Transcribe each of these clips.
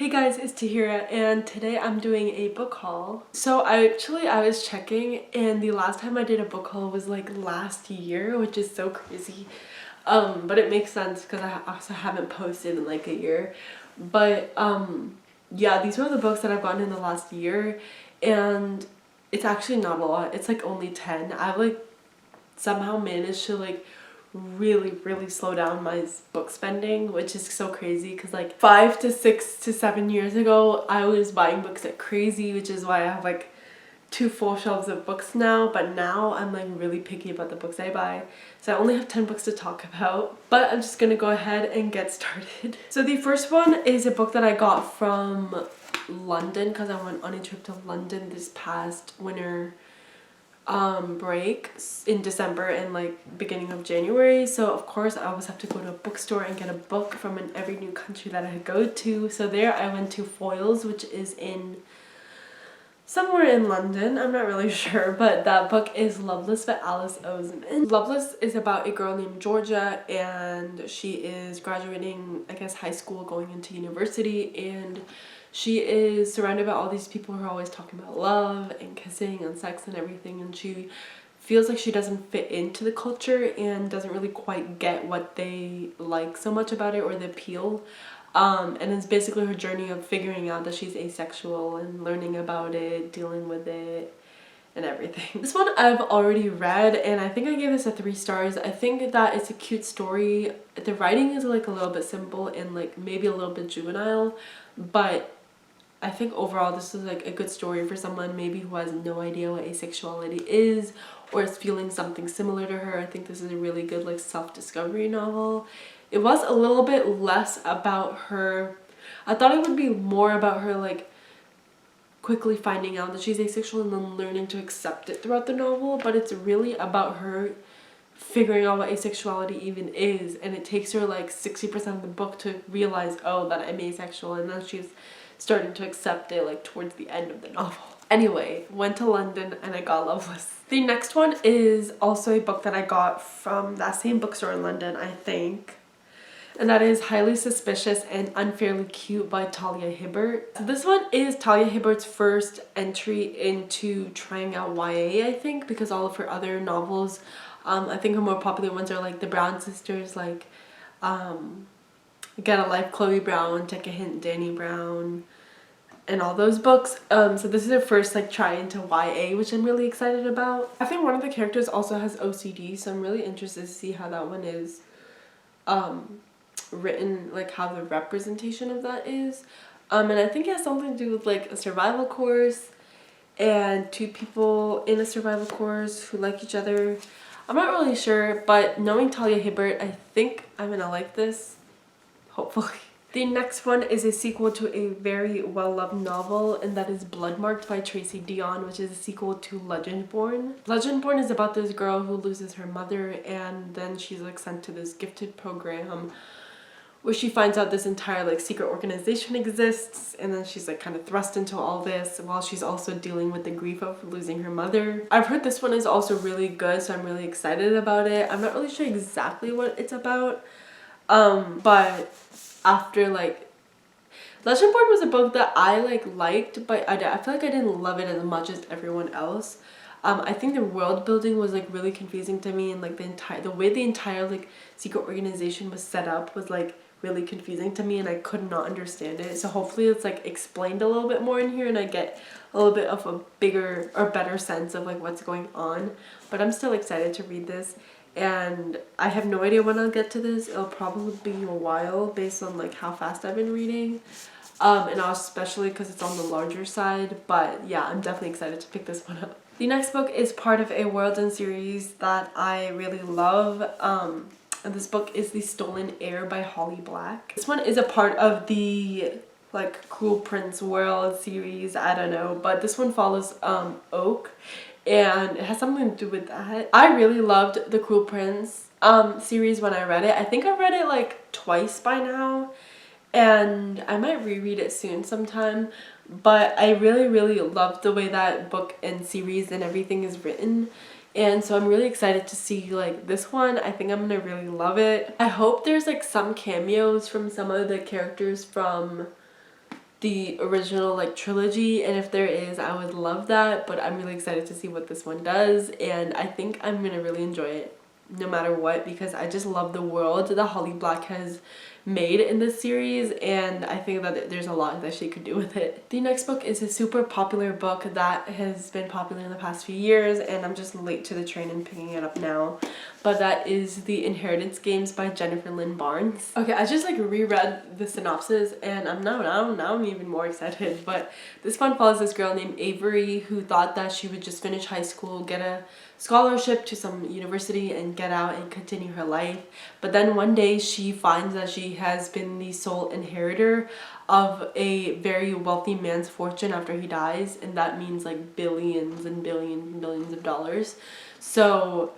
Hey guys, it's Tahira and today I'm doing a book haul. So I was checking and the last time I did a book haul was like last year, which is so crazy. But it makes sense because I also haven't posted in like a year. But yeah, these are the books that I've gotten in the last year and it's actually not a lot. It's like only 10. I've like somehow managed to like really slow down my book spending, which is so crazy because like 5 to 6 to 7 years ago I was buying books like crazy, which is why I have like 2 full shelves of books now. But now I'm like really picky about the books I buy, so I only have 10 books to talk about, but I'm just gonna go ahead and get started. So the first one is a book that I got from London because I went on a trip to London this past winter break in December and like beginning of January, so of course I always have to go to a bookstore and get a book from every new country that I go to. So there I went to Foyles, which is in somewhere in London, I'm not really sure, but that book is Loveless by Alice Oseman. Loveless is about a girl named Georgia and she is graduating, I guess, high school, going into university, and she is surrounded by all these people who are always talking about love and kissing and sex and everything, and she feels like she doesn't fit into the culture and doesn't really quite get what they like so much about it or the appeal. And it's basically her journey of figuring out that she's asexual and learning about it, dealing with it, and everything. This one I've already read and I think I gave this a 3 stars. I think that it's a cute story. The writing is like a little bit simple and like maybe a little bit juvenile, but I think overall this is like a good story for someone maybe who has no idea what asexuality is or is feeling something similar to her. I think this is a really good like self-discovery novel. It was a little bit less about her. I thought it would be more about her like quickly finding out that she's asexual and then learning to accept it throughout the novel, but it's really about her figuring out what asexuality even is, and it takes her like 60% of the book to realize, oh, that I'm asexual, and then she's starting to accept it like towards the end of the novel. Anyway, went to London and I got Loveless. The next one is also a book that I got from that same bookstore in London, I think, and that is Highly Suspicious and Unfairly Cute by Talia Hibbert. So this one is Talia Hibbert's first entry into trying out YA, I think, because all of her other novels, I think her more popular ones are like the Brown sisters, like Get a Life, Chloe Brown, Take a Hint, Danny Brown, and all those books. So this is her first like try into YA, which I'm really excited about. I think one of the characters also has OCD, so I'm really interested to see how that one is written, like how the representation of that is. And I think it has something to do with like a survival course and 2 people in a survival course who like each other. I'm not really sure, but knowing Talia Hibbert, I think I'm gonna like this, hopefully. The next one is a sequel to a very well-loved novel, and that is Bloodmarked by Tracy Dion, which is a sequel to Legendborn. Legendborn is about this girl who loses her mother, and then she's like sent to this gifted program where she finds out this entire like secret organization exists, and then she's like kind of thrust into all this while she's also dealing with the grief of losing her mother. I've heard this one is also really good, so I'm really excited about it. I'm not really sure exactly what it's about, but after like Legendborn was a book that I liked, but I feel like I didn't love it as much as everyone else. I think the world building was like really confusing to me, and like the way the entire like secret organization was set up was like really confusing to me, and I could not understand it. So hopefully it's like explained a little bit more in here and I get a little bit of a bigger or better sense of like what's going on. But I'm still excited to read this, and I have no idea when I'll get to this. It'll probably be a while based on like how fast I've been reading, and especially because it's on the larger side. But yeah, I'm definitely excited to pick this one up. The next book is part of a World End series that I really love, and this book is The Stolen Heir by Holly Black. This one is a part of the like Cruel Prince World series, I don't know, but this one follows Oak, and it has something to do with that. I really loved the Cruel Prince series when I read it. I think I've read it like twice by now, and I might reread it soon sometime, but I really loved the way that book and series and everything is written. And so I'm really excited to see like this one. I think I'm gonna really love it. I hope there's like some cameos from some of the characters from the original like trilogy, and if there is, I would love that, but I'm really excited to see what this one does, and I think I'm gonna really enjoy it no matter what, because I just love the world that Holly Black has made in this series, and I think that there's a lot that she could do with it. The next book is a super popular book that has been popular in the past few years, and I'm just late to the train and picking it up now, but that is The Inheritance Games by Jennifer Lynn Barnes. Okay, I just like reread the synopsis, and now I'm even more excited. But this one follows this girl named Avery who thought that she would just finish high school, get a scholarship to some university, and get out and continue her life. But then one day she finds that she has been the sole inheritor of a very wealthy man's fortune after he dies, and that means like billions and billions and billions of dollars. So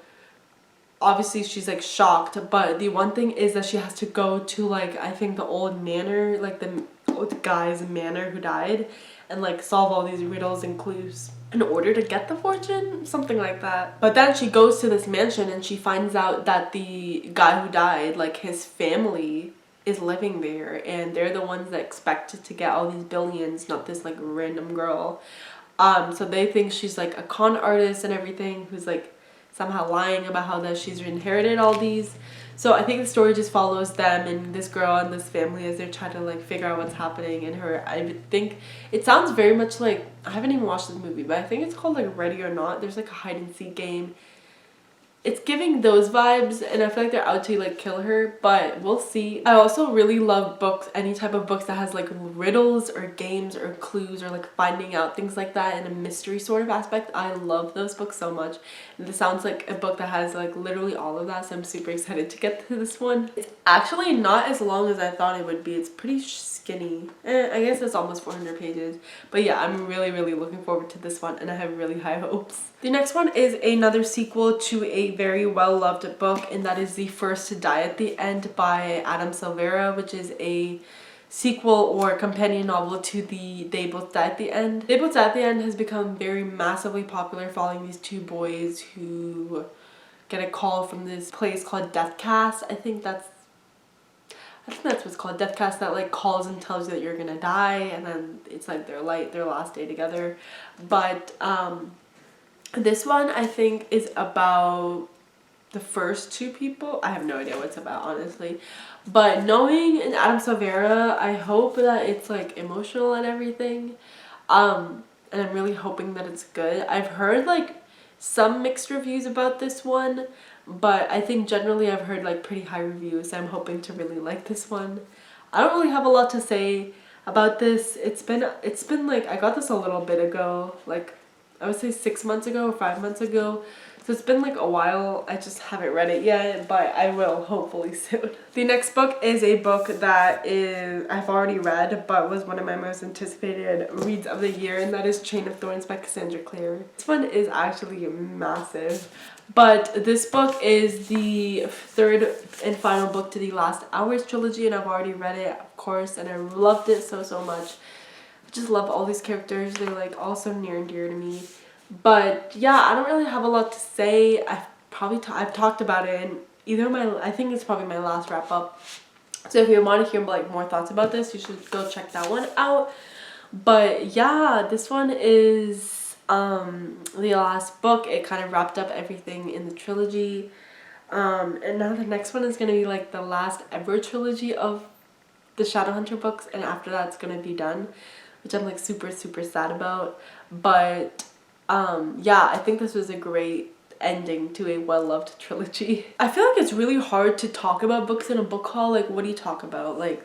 obviously she's like shocked, but the one thing is that she has to go to like, I think the old manor, like the old guy's manor who died, and like solve all these riddles and clues in order to get the fortune, something like that. But then she goes to this mansion and she finds out that the guy who died, like his family is living there, and they're the ones that expected to get all these billions, not this like random girl. So they think she's like a con artist and everything, who's like somehow lying about how that she's inherited all these. So I think the story just follows them and this girl and this family as they try to like figure out what's happening. And her, I would think it sounds very much like, I haven't even watched this movie, but I think it's called like Ready or Not. There's like a hide and seek game. It's giving those vibes, and I feel like they're out to like kill her, but we'll see. I also really love books, any type of books that has like riddles or games or clues or like finding out things like that in a mystery sort of aspect. I love those books so much, and this sounds like a book that has like literally all of that, so I'm super excited to get to this one. It's actually not as long as I thought it would be. It's pretty skinny. I guess it's almost 400 pages, but yeah, I'm really looking forward to this one, and I have really high hopes. The next one is another sequel to a very well-loved book, and that is The First to Die at the End by Adam Silvera, which is a sequel or companion novel to the They Both Die at the End. They Both Die at the End has become very massively popular following these two boys who get a call from this place called Deathcast. I think that's what it's called, Deathcast, that like calls and tells you that you're gonna die, and then it's like their last day together. But this one I think is about the first two people. I have no idea what it's about, honestly, but knowing Adam Silvera, I hope that it's like emotional and everything, and I'm really hoping that it's good. I've heard like some mixed reviews about this one, but I think generally I've heard like pretty high reviews, so I'm hoping to really like this one. I don't really have a lot to say about this. It's been like, I got this a little bit ago, like I would say 6 months ago or 5 months ago. So it's been like a while. I just haven't read it yet, but I will hopefully soon. The next book is a book that I've already read, but was one of my most anticipated reads of the year, and that is Chain of Thorns by Cassandra Clare. This one is actually massive, but this book is the third and final book to the Last Hours trilogy, and I've already read it, of course, and I loved it so much. I just love all these characters. They're like all so near and dear to me. But yeah, I don't really have a lot to say. I've talked about it in either I think it's probably my last wrap up. So if you want to hear like more thoughts about this, you should go check that one out. But yeah, this one is the last book. It kind of wrapped up everything in the trilogy. And now the next one is going to be like the last ever trilogy of the Shadowhunter books, and after that it's going to be done, which I'm like super sad about. But yeah, I think this was a great ending to a well-loved trilogy. I feel like it's really hard to talk about books in a book haul. Like, what do you talk about? Like,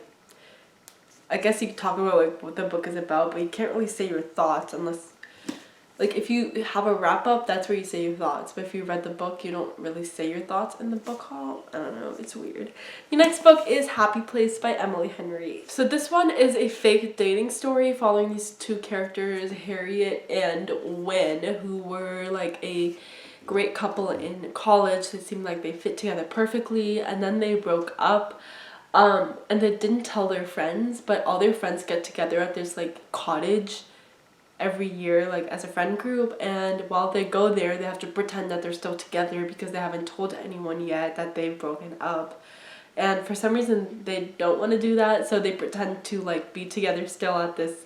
I guess you can talk about like what the book is about, but you can't really say your thoughts unless, like, if you have a wrap-up, that's where you say your thoughts. But if you read the book, you don't really say your thoughts in the book haul. I don't know, it's weird. The next book is Happy Place by Emily Henry. So this one is a fake dating story following these two characters, Harriet and Wynne, who were like a great couple in college. They seemed like they fit together perfectly, and then they broke up. And they didn't tell their friends, but all their friends get together at this like cottage every year, like as a friend group, and while they go there they have to pretend that they're still together because they haven't told anyone yet that they've broken up. and for some reason they don't want to do that, so they pretend to like be together still at this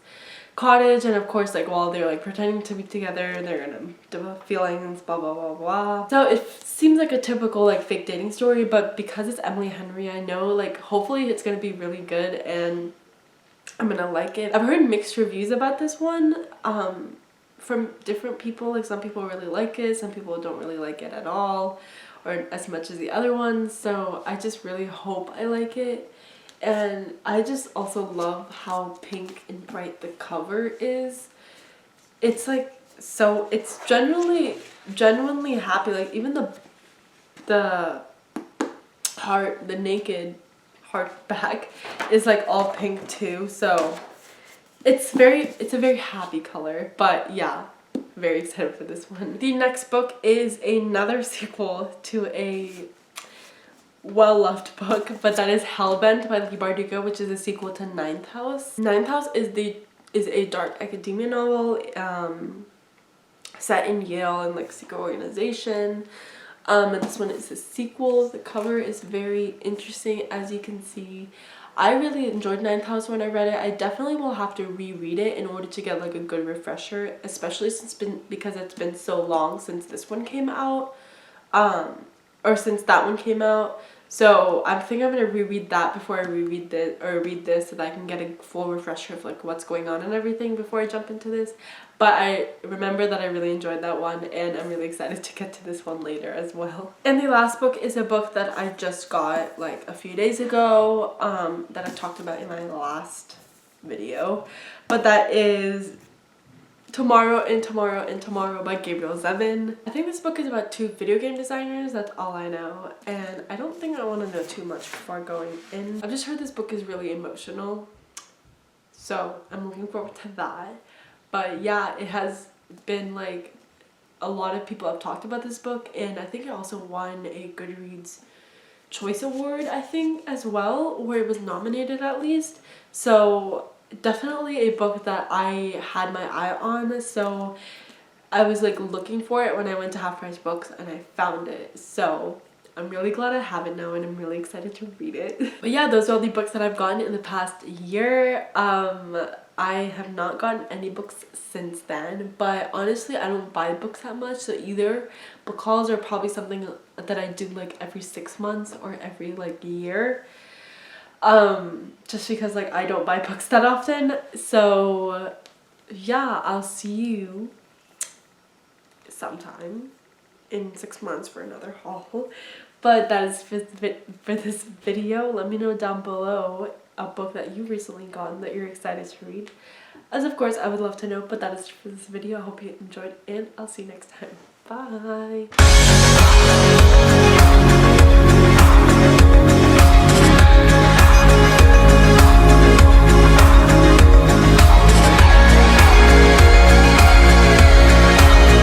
cottage, and of course like while they're like pretending to be together they're gonna develop feelings, blah blah blah blah. So it seems like a typical like fake dating story, but because it's Emily Henry, I know like hopefully it's gonna be really good and I'm gonna like it. I've heard mixed reviews about this one from different people. Like some people really like it, some people don't really like it at all or as much as the other ones, so I just really hope I like it. And I just also love how pink and bright the cover is. It's like, so it's genuinely happy. Like even the heart, the naked heart back is like all pink too. So it's a very happy color. But yeah, very excited for this one. The next book is another sequel to a well-loved book, but that is Hellbent by Bardugo, which is a sequel to Ninth House. Ninth House is a dark academia novel set in Yale and like secret organization. And this one is a sequel. The cover is very interesting, as you can see. I really enjoyed Ninth House when I read it. I definitely will have to reread it in order to get like a good refresher, especially because it's been so long since this one came out, or since that one came out. So I think I'm gonna reread that before I read this so that I can get a full refresher of like what's going on and everything before I jump into this. But I remember that I really enjoyed that one, and I'm really excited to get to this one later as well. And the last book is a book that I just got like a few days ago, that I talked about in my last video, but that is Tomorrow and Tomorrow and Tomorrow by Gabriel Zevin. I think this book is about two video game designers, that's all I know, and I don't think I want to know too much before going in. I've just heard this book is really emotional, so I'm looking forward to that. But yeah, it has been like a lot of people have talked about this book, and I think it also won a Goodreads Choice Award, I think, as well, or it was nominated at least. So definitely a book that I had my eye on, so I was like looking for it when I went to Half Price Books and I found it. So I'm really glad I have it now, and I'm really excited to read it. But yeah, those are all the books that I've gotten in the past year. I have not gotten any books since then, but honestly I don't buy books that much, so either book hauls are probably something that I do like every 6 months or every like year. Just because like I don't buy books that often. So yeah, I'll see you sometime in 6 months for another haul. But that is for this video. Let me know down below a book that you've recently gotten that you're excited to read, as of course I would love to know. But that is for this video. I hope you enjoyed, and I'll see you next time. Bye.